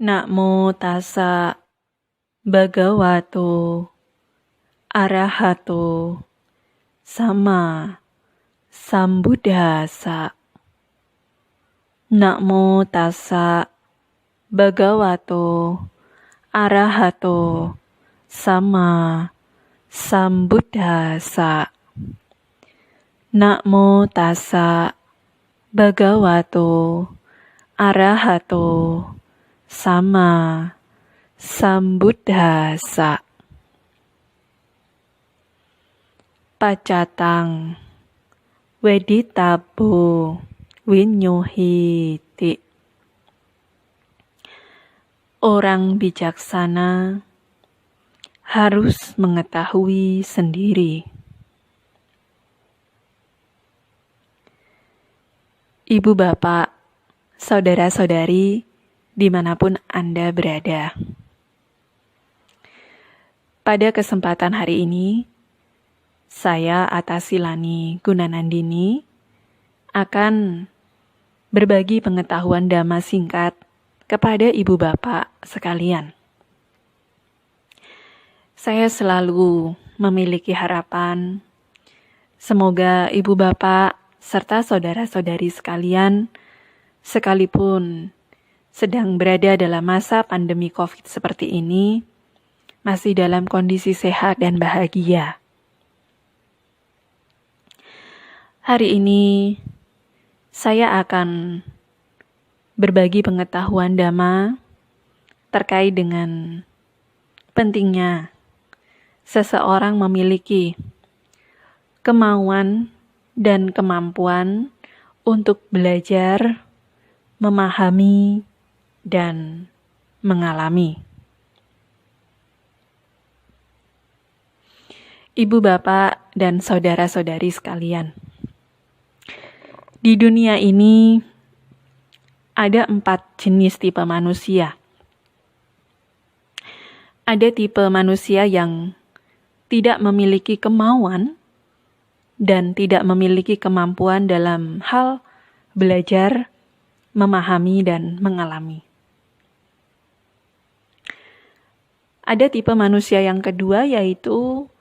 Namo tassa bhagavato arahato sama sambuddhassa. Namo tassa bhagavato arahato sama sambuddhassa. Namo tassa bhagavato arahato sama sambuddhassa. Pacatang weditabo winyuhiti. Orang bijaksana harus mengetahui sendiri. Ibu bapak, saudara-saudari, dimanapun Anda berada. Pada kesempatan hari ini, saya Atasilani Gunanandini akan berbagi pengetahuan dhamma singkat kepada ibu bapak sekalian. Saya selalu memiliki harapan, semoga ibu bapak serta saudara-saudari sekalian, sekalipun sedang berada dalam masa pandemi COVID seperti ini, masih dalam kondisi sehat dan bahagia. Hari ini, saya akan berbagi pengetahuan dhamma terkait dengan pentingnya seseorang memiliki kemauan dan kemampuan untuk belajar, memahami, dan mengalami. Ibu bapak dan saudara-saudari sekalian, di dunia ini ada 4 jenis tipe manusia. Ada tipe manusia yang tidak memiliki kemauan dan tidak memiliki kemampuan dalam hal belajar, memahami, dan mengalami. Ada tipe manusia yang kedua, yaitu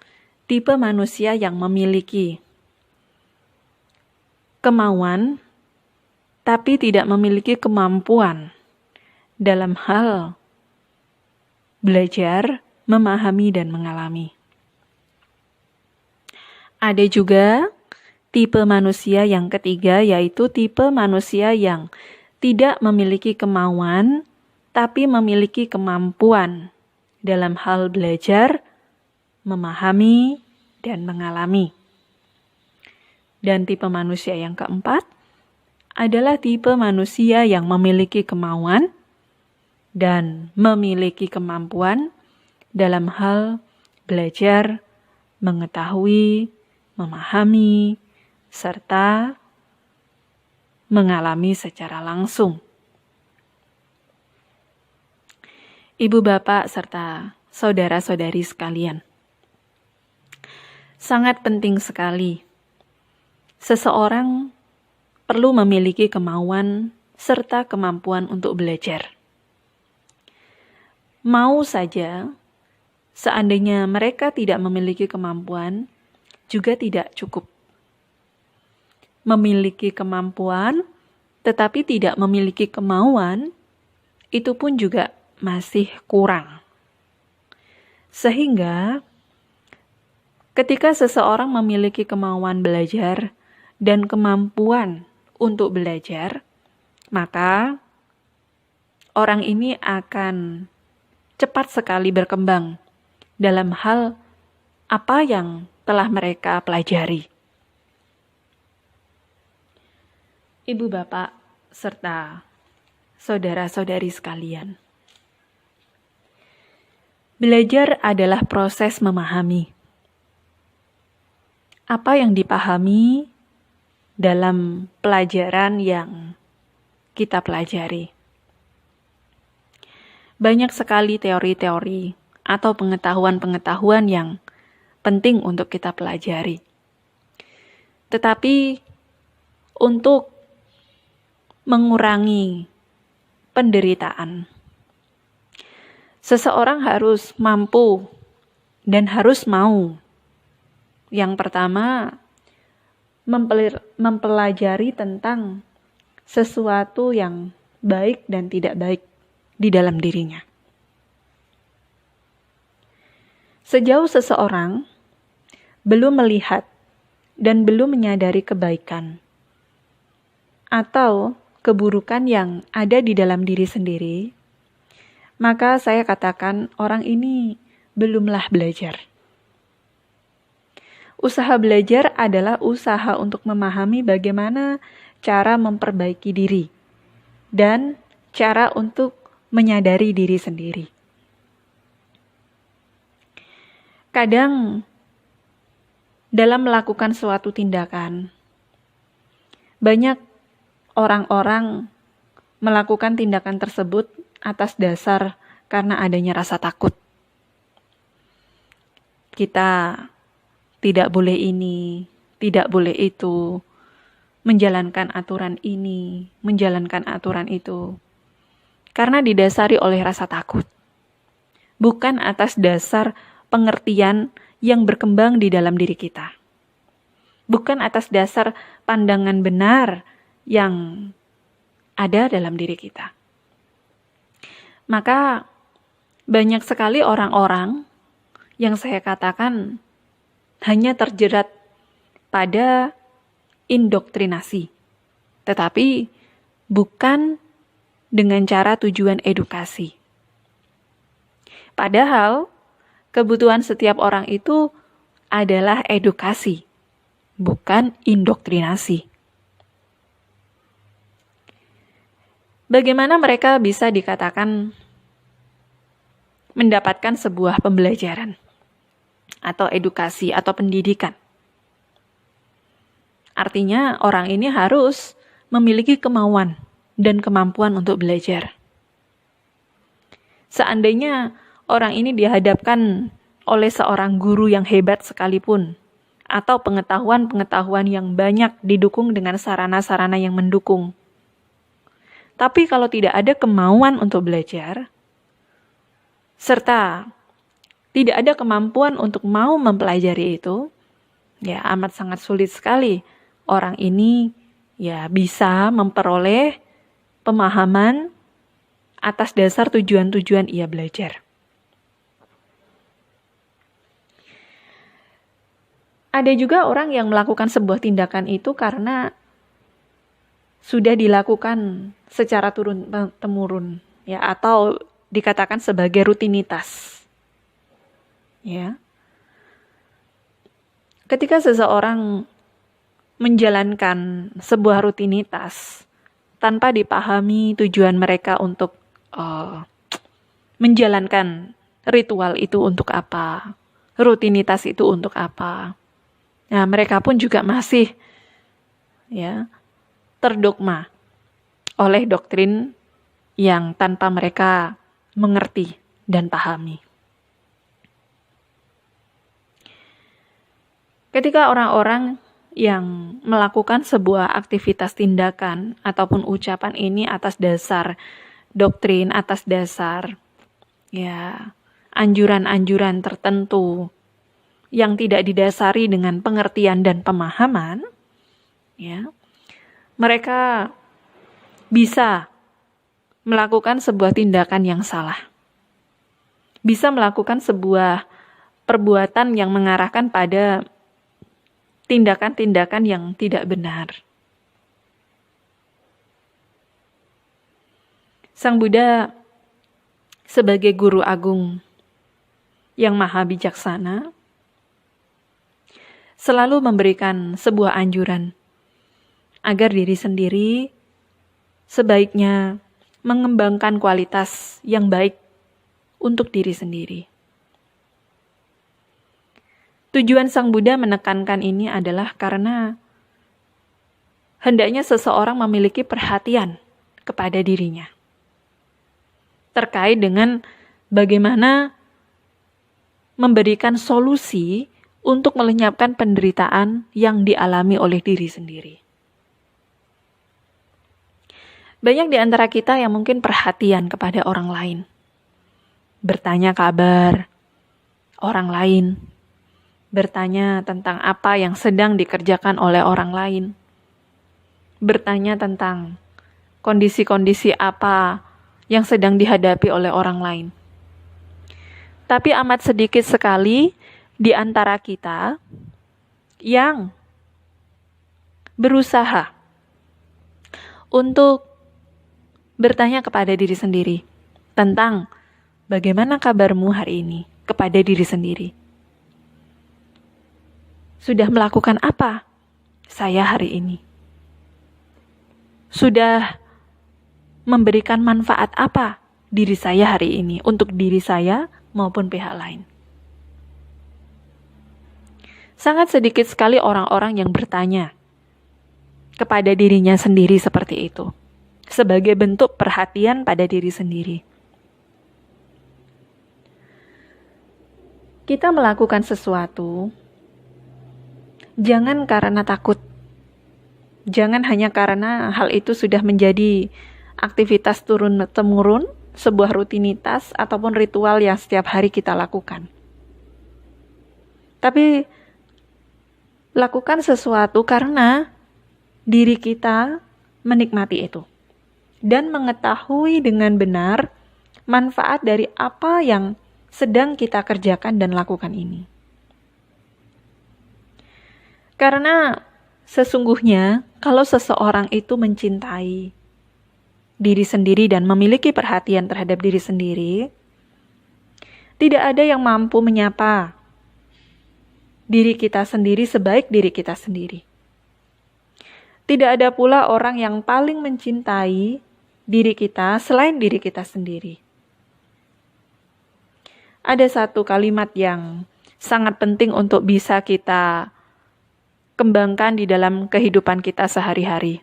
tipe manusia yang memiliki kemauan tapi tidak memiliki kemampuan dalam hal belajar, memahami, dan mengalami. Ada juga tipe manusia yang ketiga, yaitu tipe manusia yang tidak memiliki kemauan tapi memiliki kemampuan dalam hal belajar, memahami, dan mengalami. Dan tipe manusia yang keempat adalah tipe manusia yang memiliki kemauan dan memiliki kemampuan dalam hal belajar, mengetahui, memahami, serta mengalami secara langsung. Ibu bapak serta saudara-saudari sekalian, sangat penting sekali seseorang perlu memiliki kemauan serta kemampuan untuk belajar. Mau saja, seandainya mereka tidak memiliki kemampuan, juga tidak cukup. Memiliki kemampuan, tetapi tidak memiliki kemauan, itu pun juga masih kurang. Sehingga, ketika seseorang memiliki kemauan belajar dan kemampuan untuk belajar, maka orang ini akan cepat sekali berkembang dalam hal apa yang telah mereka pelajari. Ibu bapak serta saudara-saudari sekalian, belajar adalah proses memahami. Apa yang dipahami dalam pelajaran yang kita pelajari. Banyak sekali teori-teori atau pengetahuan-pengetahuan yang penting untuk kita pelajari. Tetapi untuk mengurangi penderitaan, Seseorang harus mampu dan harus mau. Yang pertama, mempelajari tentang sesuatu yang baik dan tidak baik di dalam dirinya. Sejauh seseorang belum melihat dan belum menyadari kebaikan atau keburukan yang ada di dalam diri sendiri, maka saya katakan orang ini belumlah belajar. Usaha belajar adalah usaha untuk memahami bagaimana cara memperbaiki diri dan cara untuk menyadari diri sendiri. Kadang dalam melakukan suatu tindakan, banyak orang-orang melakukan tindakan tersebut atas dasar karena adanya rasa takut. Kita tidak boleh ini, tidak boleh itu, menjalankan aturan ini, menjalankan aturan itu. Karena didasari oleh rasa takut. Bukan atas dasar pengertian yang berkembang di dalam diri kita. Bukan atas dasar pandangan benar yang ada dalam diri kita. Maka banyak sekali orang-orang yang saya katakan hanya terjerat pada indoktrinasi, tetapi bukan dengan cara tujuan edukasi. Padahal kebutuhan setiap orang itu adalah edukasi, bukan indoktrinasi. Bagaimana mereka bisa dikatakan mendapatkan sebuah pembelajaran atau edukasi atau pendidikan? Artinya orang ini harus memiliki kemauan dan kemampuan untuk belajar. Seandainya orang ini dihadapkan oleh seorang guru yang hebat sekalipun, atau pengetahuan-pengetahuan yang banyak didukung dengan sarana-sarana yang mendukung, tapi kalau tidak ada kemauan untuk belajar, serta tidak ada kemampuan untuk mau mempelajari itu, ya amat sangat sulit sekali orang ini ya bisa memperoleh pemahaman atas dasar tujuan-tujuan ia belajar. Ada juga orang yang melakukan sebuah tindakan itu karena sudah dilakukan secara turun-temurun, ya, atau dikatakan sebagai rutinitas. Ya. Ketika seseorang menjalankan sebuah rutinitas tanpa dipahami tujuan mereka untuk menjalankan ritual itu untuk apa, rutinitas itu untuk apa. Nah, mereka pun juga masih ya terdogma oleh doktrin yang tanpa mereka mengerti dan pahami. Ketika orang-orang yang melakukan sebuah aktivitas tindakan ataupun ucapan ini atas dasar doktrin, atas dasar ya anjuran-anjuran tertentu yang tidak didasari dengan pengertian dan pemahaman, ya, mereka bisa melakukan sebuah tindakan yang salah. Bisa melakukan sebuah perbuatan yang mengarahkan pada tindakan-tindakan yang tidak benar. Sang Buddha sebagai guru agung yang maha bijaksana selalu memberikan sebuah anjuran agar diri sendiri sebaiknya mengembangkan kualitas yang baik untuk diri sendiri. Tujuan Sang Buddha menekankan ini adalah karena hendaknya seseorang memiliki perhatian kepada dirinya terkait dengan bagaimana memberikan solusi untuk melenyapkan penderitaan yang dialami oleh diri sendiri. Banyak di antara kita yang mungkin perhatian kepada orang lain. bertanya kabar orang lain, bertanya tentang apa yang sedang dikerjakan oleh orang lain, bertanya tentang kondisi-kondisi apa yang sedang dihadapi oleh orang lain. Tapi amat sedikit sekali di antara kita yang berusaha untuk bertanya kepada diri sendiri tentang bagaimana kabarmu hari ini kepada diri sendiri. Sudah melakukan apa saya hari ini? Sudah memberikan manfaat apa diri saya hari ini untuk diri saya maupun pihak lain? Sangat sedikit sekali orang-orang yang bertanya kepada dirinya sendiri seperti itu, sebagai bentuk perhatian pada diri sendiri. Kita melakukan sesuatu, jangan karena takut. Jangan hanya karena hal itu sudah menjadi aktivitas turun-temurun, sebuah rutinitas ataupun ritual yang setiap hari kita lakukan. Tapi lakukan sesuatu karena diri kita menikmati itu dan mengetahui dengan benar manfaat dari apa yang sedang kita kerjakan dan lakukan ini. Karena sesungguhnya kalau seseorang itu mencintai diri sendiri dan memiliki perhatian terhadap diri sendiri, tidak ada yang mampu menyapa diri kita sendiri sebaik diri kita sendiri. Tidak ada pula orang yang paling mencintai diri kita selain diri kita sendiri. Ada satu kalimat yang sangat penting untuk bisa kita kembangkan di dalam kehidupan kita sehari-hari.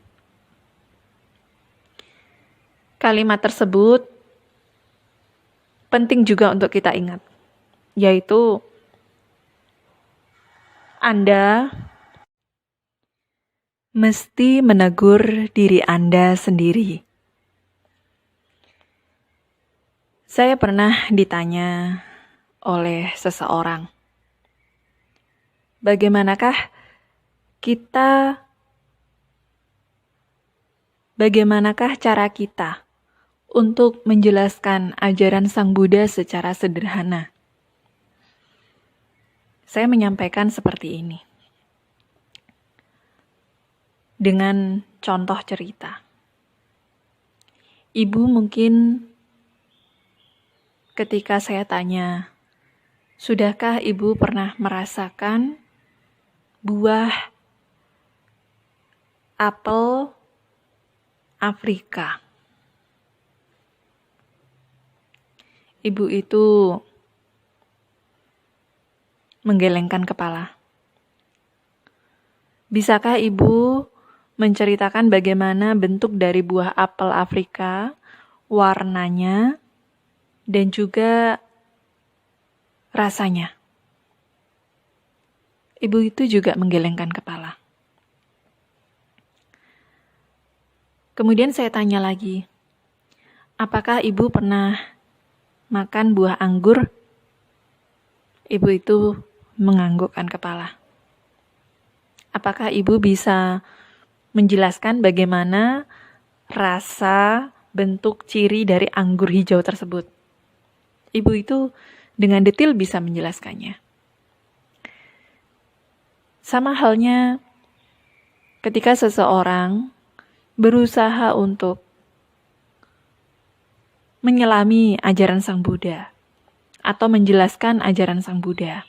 Kalimat tersebut penting juga untuk kita ingat, yaitu Anda mesti menegur diri Anda sendiri. Saya pernah ditanya oleh seseorang, bagaimanakah cara kita untuk menjelaskan ajaran Sang Buddha secara sederhana? Saya menyampaikan seperti ini, dengan contoh cerita. Ibu mungkin ketika saya tanya, sudahkah ibu pernah merasakan buah apel Afrika? Ibu itu menggelengkan kepala. Bisakah ibu menceritakan bagaimana bentuk dari buah apel Afrika, warnanya, dan juga rasanya? Ibu itu juga menggelengkan kepala. Kemudian saya tanya lagi, apakah ibu pernah makan buah anggur? Ibu itu menganggukkan kepala. Apakah ibu bisa menjelaskan bagaimana rasa, bentuk, ciri dari anggur hijau tersebut? Ibu itu dengan detail bisa menjelaskannya. Sama halnya ketika seseorang berusaha untuk menyelami ajaran Sang Buddha atau menjelaskan ajaran Sang Buddha.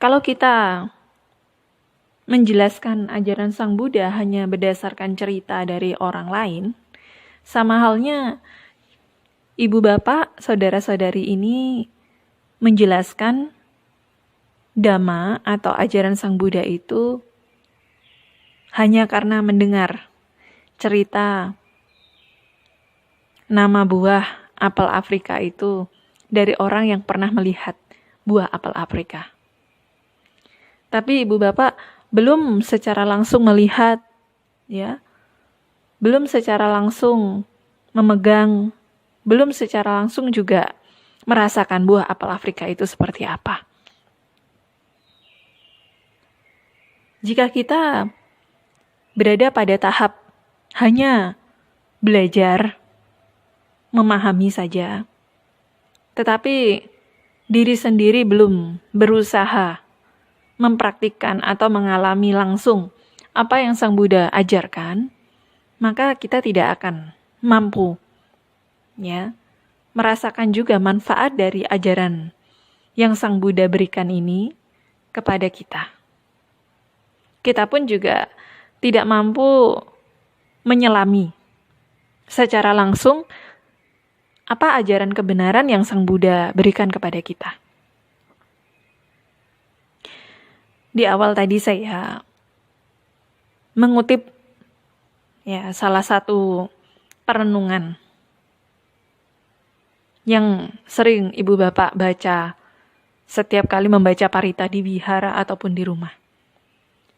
Kalau kita menjelaskan ajaran Sang Buddha hanya berdasarkan cerita dari orang lain, sama halnya ibu bapak, saudara-saudari ini menjelaskan Dhamma atau ajaran Sang Buddha itu hanya karena mendengar cerita nama buah apel Afrika itu dari orang yang pernah melihat buah apel Afrika. Tapi ibu bapak belum secara langsung melihat, ya, belum secara langsung memegang belum secara langsung juga merasakan buah apel Afrika itu seperti apa. Jika kita berada pada tahap hanya belajar, memahami saja, tetapi diri sendiri belum berusaha mempraktikkan atau mengalami langsung apa yang Sang Buddha ajarkan, maka kita tidak akan mampu merasakan juga manfaat dari ajaran yang Sang Buddha berikan ini kepada kita. Kita pun juga tidak mampu menyelami secara langsung apa ajaran kebenaran yang Sang Buddha berikan kepada kita. Di awal tadi saya mengutip salah satu perenungan yang sering ibu bapak baca setiap kali membaca parita di wihara ataupun di rumah.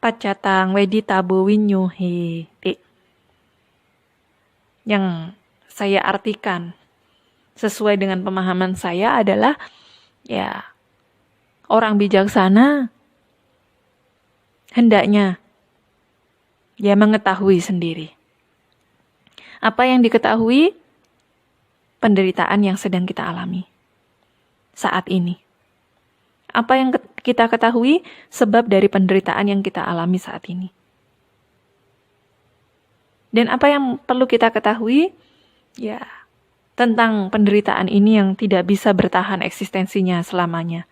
Pacatang weditabo winyuhe te. Yang saya artikan sesuai dengan pemahaman saya adalah orang bijaksana hendaknya mengetahui sendiri. Apa yang diketahui? Penderitaan yang sedang kita alami saat ini. Apa yang kita ketahui? Sebab dari penderitaan yang kita alami saat ini. Dan apa yang perlu kita ketahui? Tentang penderitaan ini yang tidak bisa bertahan eksistensinya selamanya.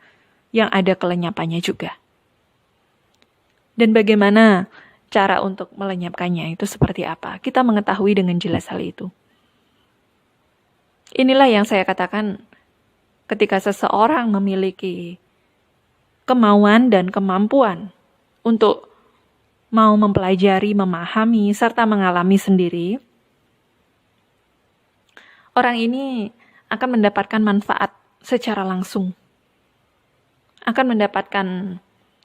Yang ada kelenyapannya juga. Dan bagaimana cara untuk melenyapkannya itu seperti apa? Kita mengetahui dengan jelas hal itu. Inilah yang saya katakan ketika seseorang memiliki kemauan dan kemampuan untuk mau mempelajari, memahami, serta mengalami sendiri, orang ini akan mendapatkan manfaat secara langsung. Akan mendapatkan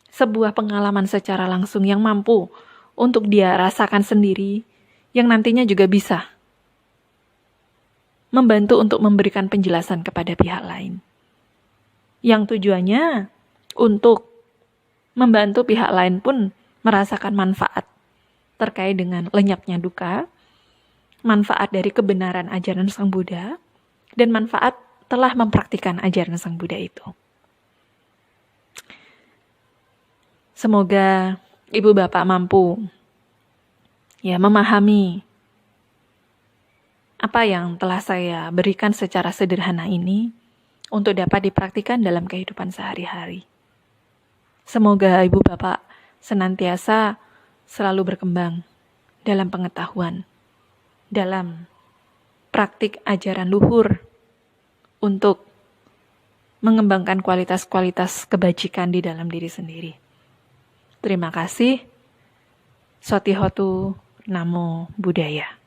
sebuah pengalaman secara langsung yang mampu untuk dia rasakan sendiri, yang nantinya juga bisa membantu untuk memberikan penjelasan kepada pihak lain. Yang tujuannya untuk membantu pihak lain pun merasakan manfaat terkait dengan lenyapnya duka, manfaat dari kebenaran ajaran Sang Buddha, dan manfaat telah mempraktikkan ajaran Sang Buddha itu. Semoga ibu bapak mampu memahami apa yang telah saya berikan secara sederhana ini untuk dapat dipraktikkan dalam kehidupan sehari-hari. Semoga ibu bapak senantiasa selalu berkembang dalam pengetahuan, dalam praktik ajaran luhur untuk mengembangkan kualitas-kualitas kebajikan di dalam diri sendiri. Terima kasih. Sotihotu Namo Buddhaya.